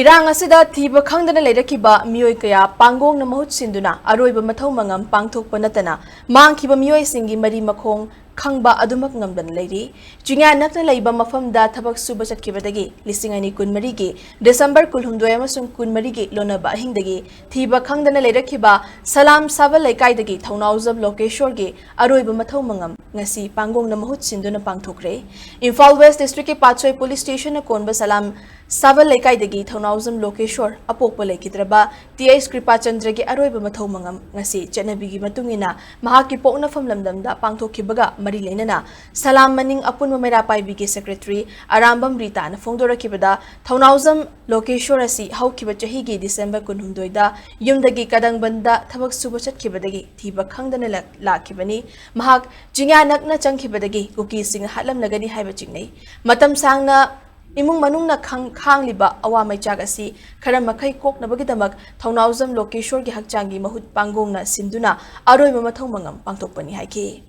Irang asida thiba khangdana leirakiba miyoi kaya Pang-Gong na Mahut Sinduna Aroiba Mathou Mangam Pangthokhre natana mangkiba miyoi singi mari makhong khangba adumak ngamdan leiri jinga nakna leiba mafamda thabak suba chatkibadagi lisingani kunmari gi December kulhumdoi amasung kunmari gi lonaba ahingdagi thiba khangdana leirakiba salam saba leikaidagi thaunauzab lokeshwar gi Aroiba Mathou Mangam ngasi Pang-Gong na Mahut Sinduna Pangthokhre Imphal West District ki Pachoi Police Station na konba salam Saval Lekaidagi Thaunauzam Lokeshwar Apokpa Lekidraba TS Kripachandragi Aroiba Mathou Mangam ngasi Janabigi Matungina Mahaki Pokna Famlamdamda Pangthokhrebaga Mari Lenana Salam Maning Apunma Merapaibigi Secretary Arambam Rita na Fongdorakibada Thaunauzam Lokeshwar asi Haukiba Chahigi December kunhumdoida Yumdagi Kadangbanda Thabak Suba Chatkibadagi Thiba Khangdana Lakibani Mahak Jinga Nakna Changkibadagi Kuki Sing Hatlam Nagani Haiba Chingnei Matam Sangna Imung manungna khangliba awamai chagasi khara makhai koknabagidamak Thaunauzam Lokeshwar gi hakchangi Mahut Pang-Gong na Sinduna Aroiba Mathou Mangam pangthokpani haiki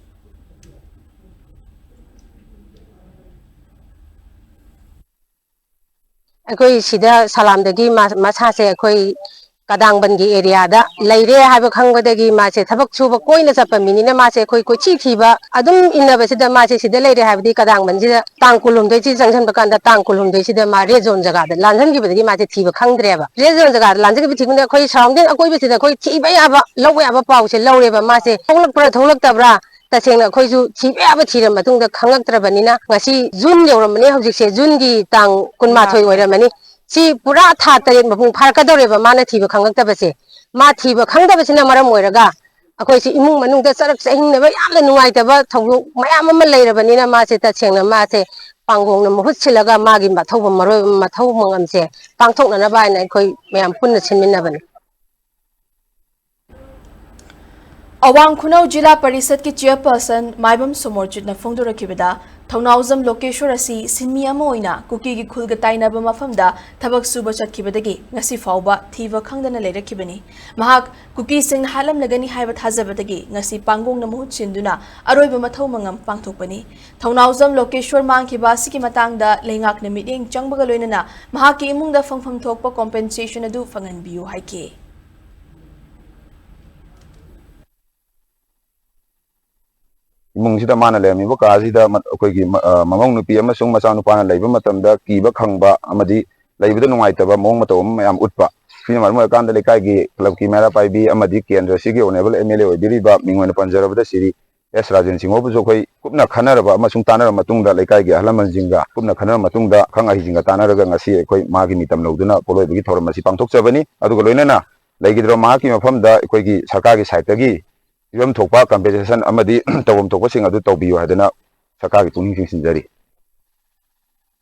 Akoi sida salamdagi masase akoi kadangbangi area da leire haiba khangbadagi mase thabak suba koina chapa minina mase akoi kochi thiba adum inaba sida mase sida leire haibadi kadangbanji tangkulumdoi chi jangsan bakanda tangkulumdoi sida ma rezon jaga da lanjan gi badagi mase thiba khangdreba rezon jaga da lanjan gi thigunda akoi surrounding akoi bi sida akoi thiba yaba lawa yaba pause lawreba mase tholak tabra tasengna khoisu thiba yaba thira matungda khangaktrabanina ngasi June yoramani hojikse June gi tang kunmathoi oiramani si pura tha taren mapung pharkadoreba mana thiba khangaktabase ma thiba khangdabasina maram oiraga akoi si imung manungda charak chahingneba yamna nungaitaba thawluk mayam ama leirabanina ma se tasengna ma se Pang-Gong na Mahut silaga magi mathau Mathou Mangamse pangthoknana baina akoi mayam punna sinminnabani Awang Khunau Jila Parisad ki Chairperson Maibam Somorjit na Fongdorakibada Thaunauzam Lokeshwar asi sinmi ama oina kuki gi khulga tainaba mafamda thabak suba chatkibadagi ngasi fauba thiba khangdana leirakibani mahak kuki sing halam lagani haiba thajabadagi ngasi Pang-Gong na Mahut Sinduna Aroiba Mathou Mangam pangthokpani Thaunauzam Lokeshwar mangkiba siki matangda leingak na miting changbaga loinana mahaki imungda fangfam thokpa compensation adu fanganbiu haike Imungsida mana lemi bo kaasida akoigi mamong nupi amasung macha nupana leiba matamda kiba khangba amadi leibada nungaitaba mong mato mayam utpa sina marmo kanda lekai gi club ki mera paibi amadi kendra sigi honorable MLA oidiriba mingwana panjarabada siri S Rajan Singho bu jokoi kupna khanaraba amasung tanara matungda lekai gi halaman jinga kupna khanara matungda khanga hi jinga tanaraga ngasi ekoi magi mitam loduna poloibagi thoramasi pangthokjabani aduga loinana leigidro magi mafamda ekoigi sarkar gi site gi Yom Thokpa compensation amadi tawam thokpa sing adu tawbiyo hadana sarkar gi puning sing sinjari